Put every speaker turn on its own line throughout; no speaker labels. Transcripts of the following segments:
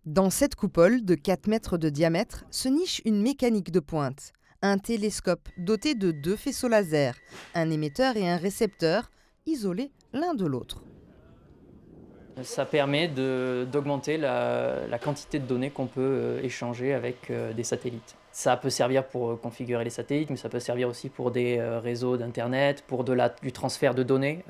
Dans cette coupole de 4 mètres de diamètre se niche une mécanique de pointe. Un télescope doté de 2 faisceaux laser, un émetteur et un récepteur, isolés l'un de l'autre.
Ça permet d'augmenter la quantité de données qu'on peut échanger avec des satellites. Ça peut servir pour configurer les satellites, mais ça peut servir aussi pour des réseaux d'internet, pour du transfert de données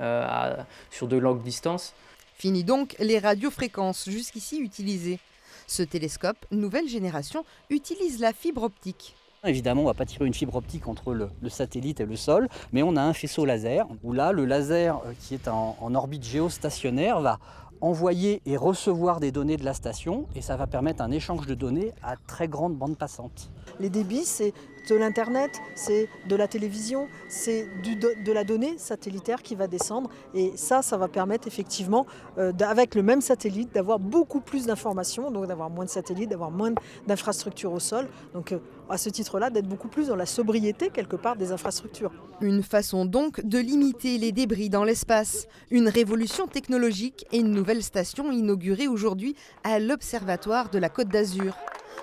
sur de longues distances.
Fini donc les radiofréquences jusqu'ici utilisées. Ce télescope, nouvelle génération, utilise la fibre optique.
Évidemment, on ne va pas tirer une fibre optique entre le satellite et le sol, mais on a un faisceau laser, où là, le laser qui est en orbite géostationnaire va envoyer et recevoir des données de la station, et ça va permettre un échange de données à très grande bande passante.
Les débits, c'est de l'Internet, c'est de la télévision, c'est de la donnée satellitaire qui va descendre. Et ça va permettre effectivement, avec le même satellite, d'avoir beaucoup plus d'informations, donc d'avoir moins de satellites, d'avoir moins d'infrastructures au sol. Donc à ce titre-là, d'être beaucoup plus dans la sobriété quelque part des infrastructures.
Une façon donc de limiter les débris dans l'espace. Une révolution technologique et une nouvelle station inaugurée aujourd'hui à l'Observatoire de la Côte d'Azur.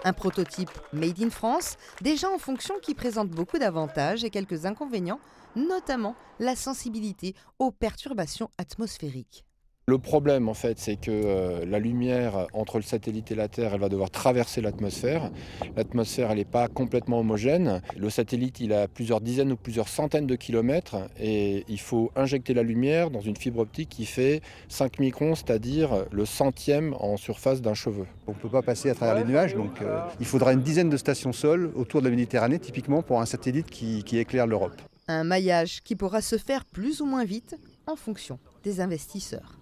Un prototype made in France, déjà en fonction qui présente beaucoup d'avantages et quelques inconvénients, notamment la sensibilité aux perturbations atmosphériques.
Le problème, en fait, c'est que la lumière entre le satellite et la Terre, elle va devoir traverser l'atmosphère. L'atmosphère, elle n'est pas complètement homogène. Le satellite, il a plusieurs dizaines ou plusieurs centaines de kilomètres et il faut injecter la lumière dans une fibre optique qui fait 5 microns, c'est-à-dire le centième en surface d'un cheveu.
On ne peut pas passer à travers les nuages, donc il faudra une dizaine de stations sol autour de la Méditerranée, typiquement pour un satellite qui éclaire l'Europe.
Un maillage qui pourra se faire plus ou moins vite en fonction des investisseurs.